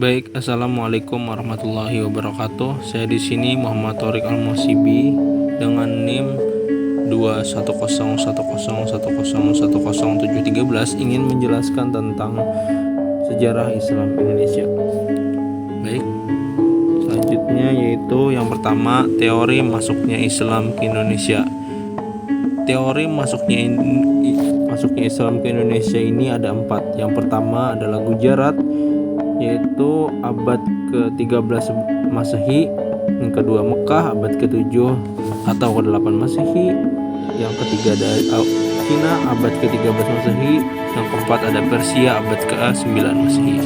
Baik, assalamualaikum warahmatullahi wabarakatuh. Saya di sini Muhammad Thorik Al-Mosibi dengan NIM 21010101013 ingin menjelaskan tentang sejarah Islam Indonesia. Baik, selanjutnya yaitu yang pertama, teori masuknya Islam ke Indonesia. Teori masuknya Islam ke Indonesia ini ada 4. Yang pertama adalah Gujarat, yaitu abad ke-13 Masehi. Yang kedua Mekah abad ke-7 atau ke-8 Masehi. Yang ketiga ada Cina abad ke-13 Masehi. Yang keempat ada Persia abad ke-9 Masehi.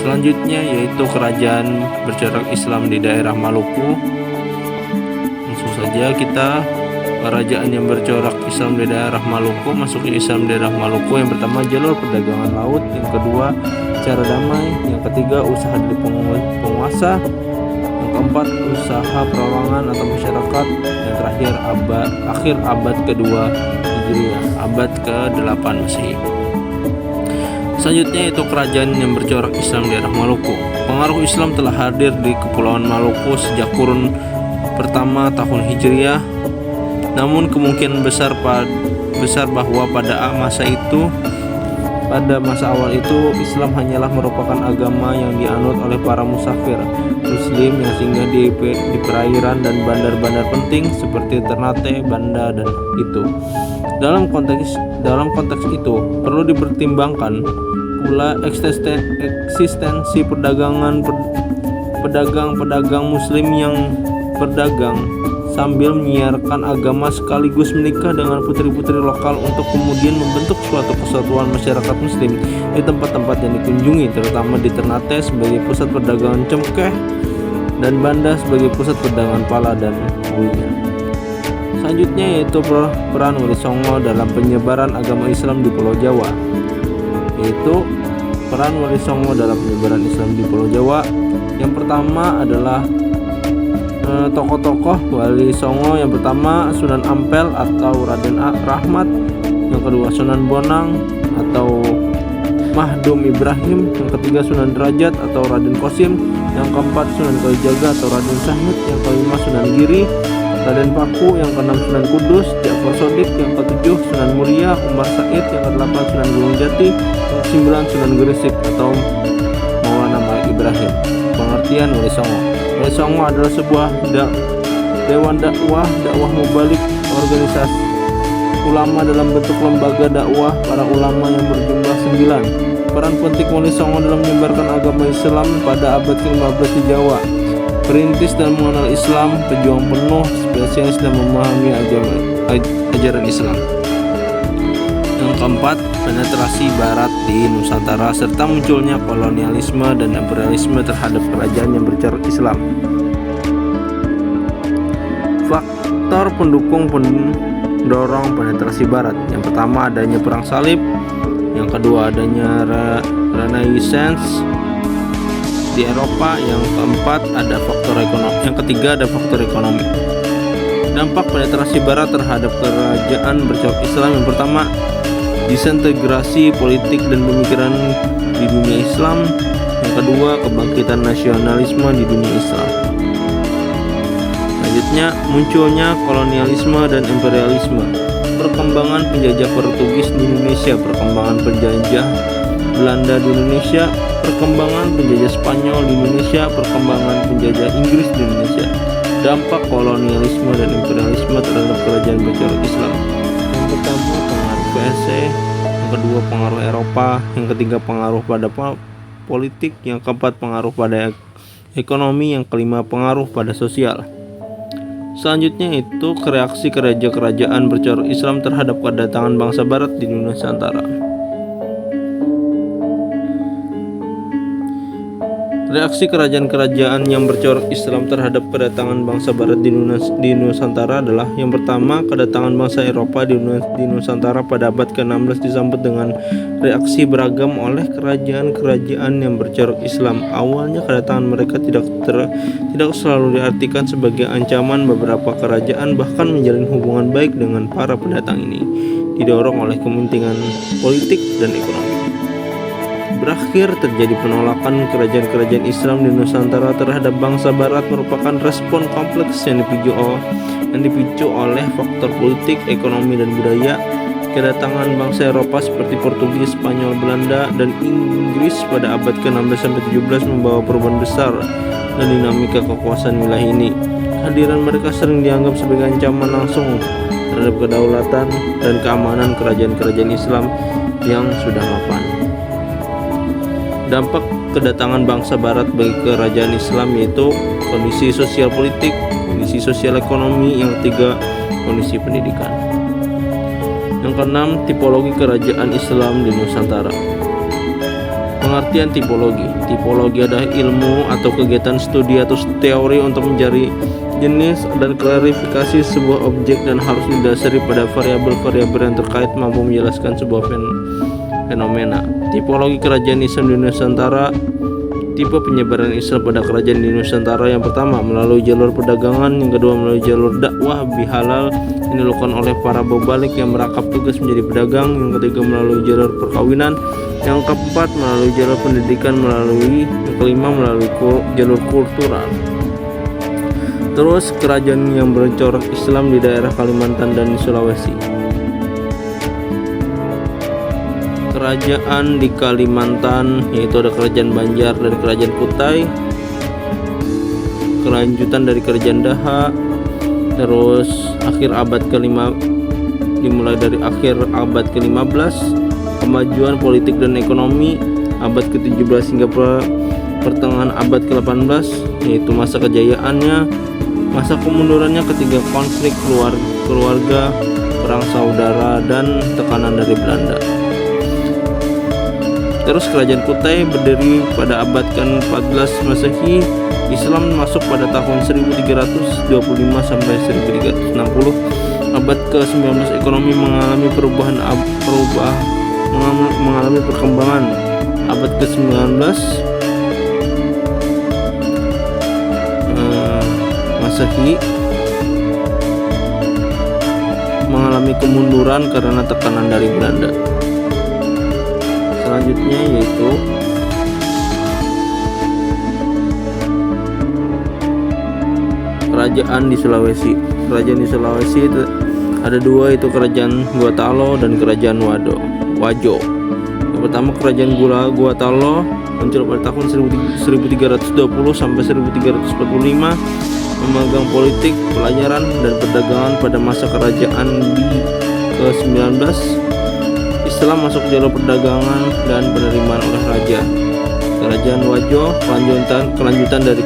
Selanjutnya yaitu kerajaan bercorak Islam di daerah Maluku. Langsung saja kita kerajaan yang bercorak Islam di daerah Maluku. Masuknya Islam di daerah Maluku, yang pertama jalur perdagangan laut, yang kedua cara damai, yang ketiga usaha dari penguasa, yang keempat usaha perawangan atau masyarakat, yang terakhir akhir abad kedua Hijriah, abad ke-8 Masehi. Selanjutnya itu kerajaan yang bercorak Islam di daerah Maluku. Pengaruh Islam telah hadir di Kepulauan Maluku sejak kurun pertama tahun Hijriah. Namun kemungkinan besar bahwa pada masa awal itu Islam hanyalah merupakan agama yang dianut oleh para musafir Muslim yang singgah di perairan dan bandar-bandar penting seperti Ternate, Banda, dan itu. Dalam konteks itu perlu dipertimbangkan pula eksistensi pedagang Muslim yang berdagang sambil menyiarkan agama sekaligus menikah dengan putri-putri lokal untuk kemudian membentuk suatu kesatuan masyarakat Muslim di tempat-tempat yang dikunjungi, terutama di Ternate sebagai pusat perdagangan cengkeh dan Banda sebagai pusat perdagangan pala dan buaya. Selanjutnya yaitu peran Wali Songo dalam penyebaran agama Islam di Pulau Jawa. Yaitu peran Wali Songo dalam penyebaran Islam di Pulau Jawa. Yang pertama adalah tokoh-tokoh Wali Songo. Yang pertama Sunan Ampel atau Raden Rahmat, yang kedua Sunan Bonang atau Mahdum Ibrahim, yang ketiga Sunan Derajat atau Raden Qasim, yang keempat Sunan Kalijaga atau Raden Sahid, yang kelima Sunan Giri, Raden Paku, yang keenam Sunan Kudus, Ja'far Shadiq, yang ketujuh Sunan Muria, Umar Said, yang kedelapan Sunan Gunung Jati, yang kesembilan Sunan Gresik atau Maulana Malik Ibrahim. Pengertian Wali Songo. Wali Songo adalah sebuah dewan dakwah mubalik, organisasi ulama dalam bentuk lembaga dakwah para ulama yang berjumlah 9. Peran penting Wali Songo dalam menyebarkan agama Islam pada abad ke-15 di Jawa. Perintis dan mengenal Islam, pejuang penuh, spesialis dan memahami ajaran Islam. Yang keempat, penetrasi Barat di Nusantara serta munculnya kolonialisme dan imperialisme terhadap kerajaan yang bercorak Islam. Faktor pendorong penetrasi Barat. Yang pertama adanya perang salib, yang kedua adanya Renaissance di Eropa, yang keempat ada faktor ekonomi, yang ketiga ada faktor ekonomi. Dampak penetrasi Barat terhadap kerajaan bercorak Islam. Yang pertama, disintegrasi politik dan pemikiran di dunia Islam. Yang kedua, kebangkitan nasionalisme di dunia Islam. Selanjutnya, munculnya kolonialisme dan imperialisme. Perkembangan penjajah Portugis di Indonesia, perkembangan penjajah Belanda di Indonesia, perkembangan penjajah Spanyol di Indonesia, perkembangan penjajah Inggris di Indonesia. Dampak kolonialisme dan imperialisme terhadap kerajaan bercorak Islam. Yang pertama, pengaruh VOC, yang kedua pengaruh Eropa, yang ketiga pengaruh pada politik, yang keempat pengaruh pada ekonomi, yang kelima pengaruh pada sosial. Selanjutnya itu reaksi kerajaan bercorak Islam terhadap kedatangan bangsa Barat di Nusantara. Reaksi kerajaan-kerajaan yang bercorak Islam terhadap kedatangan bangsa Barat di Nusantara adalah: yang pertama, kedatangan bangsa Eropa di Nusantara pada abad ke-16 disambut dengan reaksi beragam oleh kerajaan-kerajaan yang bercorak Islam. Awalnya kedatangan mereka tidak selalu diartikan sebagai ancaman. Beberapa kerajaan bahkan menjalin hubungan baik dengan para pendatang ini, didorong oleh kepentingan politik dan ekonomi. berakhir terjadi penolakan kerajaan-kerajaan Islam di Nusantara terhadap bangsa Barat merupakan respon kompleks yang dipicu oleh faktor politik, ekonomi, dan budaya. Kedatangan bangsa Eropa seperti Portugis, Spanyol, Belanda, dan Inggris pada abad ke-16-17 membawa perubahan besar dan dinamika kekuasaan wilayah ini. Kehadiran mereka sering dianggap sebagai ancaman langsung terhadap kedaulatan dan keamanan kerajaan-kerajaan Islam yang sudah mapan. Dampak kedatangan bangsa Barat bagi kerajaan Islam yaitu kondisi sosial politik, kondisi sosial ekonomi, yang ketiga kondisi pendidikan. Yang keenam, tipologi kerajaan Islam di Nusantara. Pengertian tipologi. Tipologi adalah ilmu atau kegiatan studi atau teori untuk mencari jenis dan klarifikasi sebuah objek dan harus didasari pada variabel-variabel yang terkait mampu menjelaskan sebuah fenomena. Tipologi kerajaan Islam di Nusantara. Tipe penyebaran Islam pada kerajaan di Nusantara: yang pertama melalui jalur perdagangan, yang kedua melalui jalur dakwah bihalal yang dilakukan oleh para bobalik yang merangkap tugas menjadi pedagang, yang ketiga melalui jalur perkawinan, yang keempat melalui jalur pendidikan, yang kelima melalui jalur kultural. Terus kerajaan yang bercorak Islam di daerah Kalimantan dan Sulawesi. Kerajaan di Kalimantan yaitu ada kerajaan Banjar dan kerajaan Kutai, kelanjutan dari kerajaan Daha, terus dimulai dari akhir abad ke-15, kemajuan politik dan ekonomi abad ke-17 hingga pertengahan abad ke-18 yaitu masa kejayaannya, masa kemundurannya ketika konflik keluarga, perang saudara, dan tekanan dari Belanda. Terus kerajaan Kutai berdiri pada abad ke-14 Masehi. Islam masuk pada tahun 1325 sampai 1360. Abad ke-19 ekonomi mengalami mengalami perkembangan. Abad ke-19 Masehi mengalami kemunduran karena tekanan dari Belanda. Selanjutnya yaitu kerajaan di Sulawesi. Kerajaan di Sulawesi ada dua, itu kerajaan Guatalo dan kerajaan Wajo. Yang pertama kerajaan Guatalo muncul pada tahun 1320 sampai 1345, memegang politik, pelajaran, dan perdagangan pada masa kerajaan di ke-19. Islam masuk jalur perdagangan dan penerimaan oleh raja. Kerajaan Wajo kelanjutan dari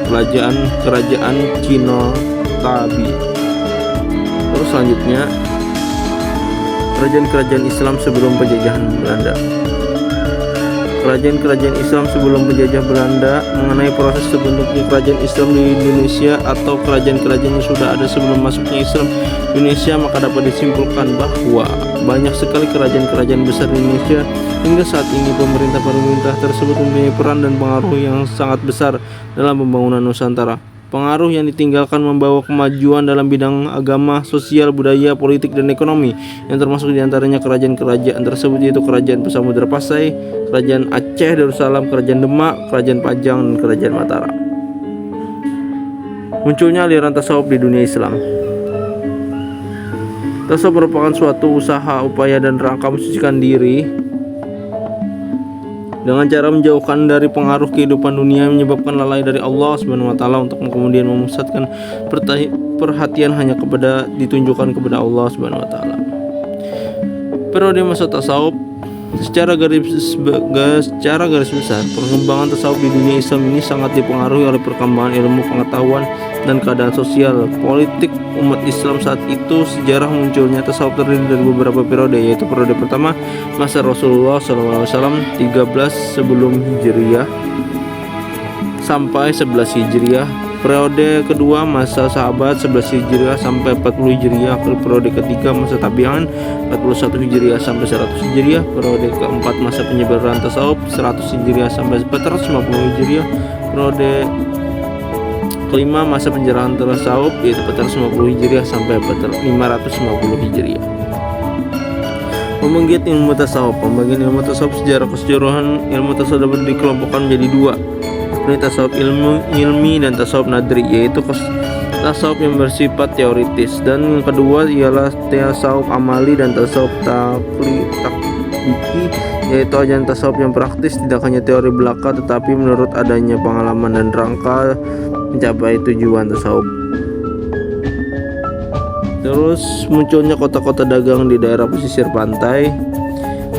kerajaan Cino Tabi. Terus selanjutnya kerajaan-kerajaan Islam sebelum penjajahan Belanda. Kerajaan-kerajaan Islam sebelum penjajah Belanda. Mengenai proses terbentuknya kerajaan Islam di Indonesia atau kerajaan-kerajaan yang sudah ada sebelum masuknya Islam di Indonesia, maka dapat disimpulkan bahwa banyak sekali kerajaan-kerajaan besar di Indonesia. Hingga saat ini pemerintah tersebut mempunyai peran dan pengaruh yang sangat besar dalam pembangunan Nusantara. Pengaruh yang ditinggalkan membawa kemajuan dalam bidang agama, sosial, budaya, politik, dan ekonomi, yang termasuk diantaranya kerajaan-kerajaan tersebut yaitu Kerajaan Samudra Pasai, Kerajaan Aceh Darussalam, Kerajaan Demak, Kerajaan Pajang, dan Kerajaan Mataram. Munculnya aliran tasawuf di dunia Islam. Tasawuf merupakan suatu usaha, upaya, dan rangka mensucikan diri dengan cara menjauhkan dari pengaruh kehidupan dunia, menyebabkan lalai dari Allah Subhanahu wa taala untuk kemudian memusatkan perhatian hanya ditunjukkan kepada Allah Subhanahu wa taala. Periode masa tasawuf. Secara garis besar, perkembangan tasawuf di dunia Islam ini sangat dipengaruhi oleh perkembangan ilmu pengetahuan dan keadaan sosial politik umat Islam saat itu. Sejarah munculnya tasawuf terdiri dari beberapa periode, yaitu periode pertama masa Rasulullah SAW 13 sebelum Hijriah sampai 11 Hijriah. Periode kedua masa sahabat 11 Hijriah sampai 40 Hijriah. Periode ketiga masa tabi'in 41 Hijriah sampai 100 Hijriah. Periode keempat masa penyebaran tasawuf 100 Hijriah sampai 450 Hijriah. Periode kelima masa penjarahan tasawuf yaitu 450 Hijriah sampai 550 Hijriah. Pembagian ilmu tasawuf. Pembagian ilmu tasawuf secara keseluruhan ilmu tasawuf dapat dikelompokkan menjadi dua, yakni tasawuf ilmi dan tasawuf nadri, yaitu tasawuf yang bersifat teoritis, dan yang kedua ialah tasawuf amali dan tasawuf takbiki, yaitu ajaran tasawuf yang praktis, tidak hanya teori belaka tetapi menurut adanya pengalaman dan rangka mencapai tujuan tasawuf. Terus munculnya kota-kota dagang di daerah pesisir pantai.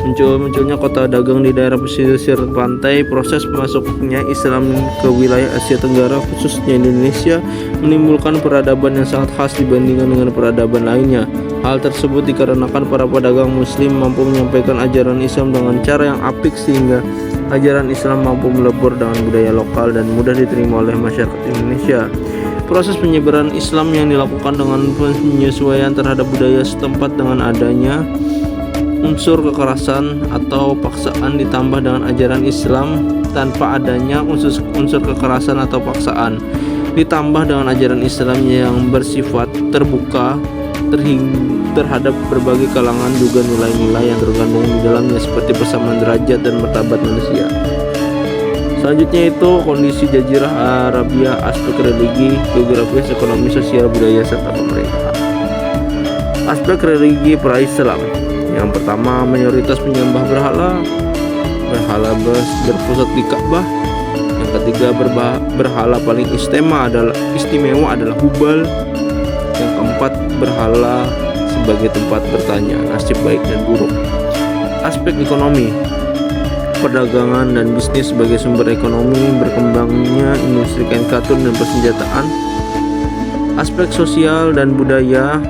Munculnya kota dagang di daerah pesisir pantai. Proses masuknya Islam ke wilayah Asia Tenggara, khususnya Indonesia, menimbulkan peradaban yang sangat khas dibandingkan dengan peradaban lainnya. Hal tersebut dikarenakan para pedagang muslim mampu menyampaikan ajaran Islam dengan cara yang apik, sehingga ajaran Islam mampu melebur dengan budaya lokal dan mudah diterima oleh masyarakat Indonesia. Proses penyebaran Islam yang dilakukan dengan penyesuaian terhadap budaya setempat dengan adanya unsur kekerasan atau paksaan ditambah dengan ajaran Islam tanpa adanya unsur kekerasan atau paksaan, ditambah dengan ajaran Islam yang bersifat terbuka terhadap berbagai kalangan, juga nilai-nilai yang terkandung di dalamnya seperti persamaan derajat dan martabat manusia. Selanjutnya itu kondisi Jazirah Arabia, aspek religi, geografis, ekonomi, sosial, budaya, serta pemerintahan. Aspek religi pra-Islam. Yang pertama, mayoritas penyembah berhala berpusat di Ka'bah. Yang ketiga, berhala paling istimewa adalah Hubal. Yang keempat, berhala sebagai tempat bertanya nasib baik dan buruk. Aspek ekonomi. Perdagangan dan bisnis sebagai sumber ekonomi, berkembangnya industri kain katun dan persenjataan. Aspek sosial dan budaya.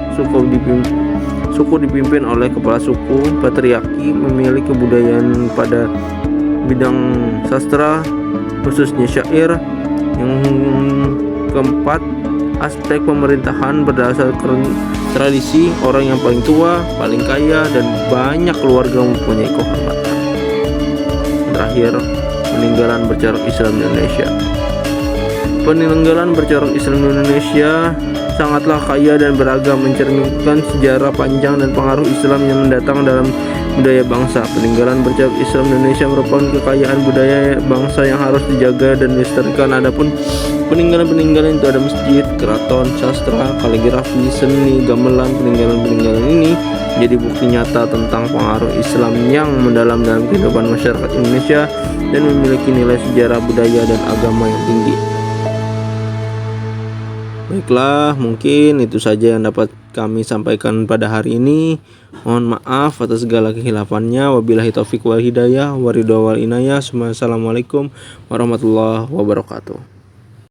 Suku dipimpin oleh kepala suku, patriarki, memiliki kebudayaan pada bidang sastra, khususnya syair. Yang keempat, aspek pemerintahan berdasarkan tradisi, orang yang paling tua, paling kaya, dan banyak keluarga mempunyai kehormatan. Terakhir, peninggalan bercorak Islam di Indonesia. Peninggalan bercorak Islam di Indonesia sangatlah kaya dan beragam, mencerminkan sejarah panjang dan pengaruh Islam yang mendatang dalam budaya bangsa. Peninggalan bercorak Islam di Indonesia merupakan kekayaan budaya bangsa yang harus dijaga dan dilestarikan. Adapun peninggalan itu ada masjid, keraton, sastra, kaligrafi, seni, gamelan. Peninggalan ini menjadi bukti nyata tentang pengaruh Islam yang mendalam dalam kehidupan masyarakat Indonesia dan memiliki nilai sejarah, budaya, dan agama yang tinggi. Baiklah, mungkin itu saja yang dapat kami sampaikan pada hari ini. Mohon maaf atas segala kehilafannya. Wabillahi taufiq wal hidayah, waridho wal inayah. Assalamualaikum warahmatullahi wabarakatuh.